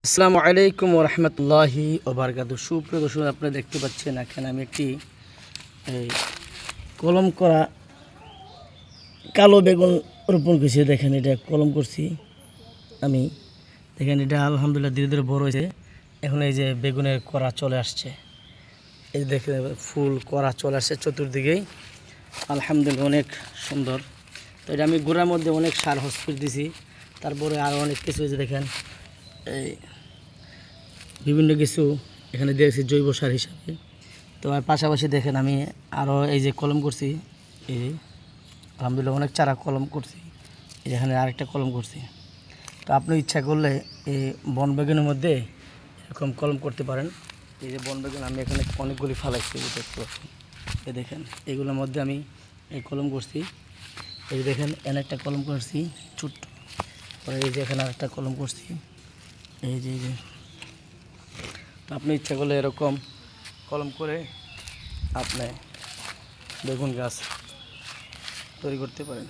আসসালামু আলাইকুম ওয়া রাহমাতুল্লাহি ওয়া বারাকাতুহু। সুপ্রিয় দর্শক, আপনারা দেখতে পাচ্ছেন এখানে আমি একটি কলম করা কালো বেগুন রোপণ করছি। দেখেন, এটা কলম করছি আমি। দেখেন, এটা আলহামদুলিল্লাহ ধীরে ধীরে বড় হয়েছে। এখন এই যে বেগুনের করা চলে আসছে, এই যে দেখেন ফুল করা চলে আসছে চতুর্দিকেই। আলহামদুলিল্লাহ অনেক সুন্দর। তো এটা আমি গোড়ার মধ্যে অনেক সার হসপিট দিছি, তারপরে আরও অনেক কিছু হয়েছে। দেখেন এই বিভিন্ন কিছু এখানে দিয়েছি জৈব সার হিসাবে। তো আর পাশাপাশি দেখেন আমি আরও এই যে কলম করছি, এই যে আলহামদুলিল্লাহ অনেক চারা কলম করছি। এই যেখানে আরেকটা কলম করছি। তো আপনি ইচ্ছা করলে এই বন বেগুনের মধ্যে এরকম কলম করতে পারেন। এই যে বন বেগুন আমি এখানে অনেকগুলি ফালাইছি, দেখতে পাচ্ছেন। এই দেখেন এগুলোর মধ্যে আমি এই কলম করছি। এই দেখেন এনে একটা কলম করছি ছোট্ট, পরে এই যে এখানে আরেকটা কলম করছি। এই যে আপনি ইচ্ছা করলে এরকম কলম করে আপনি বেগুন গাছ তৈরি করতে পারেন।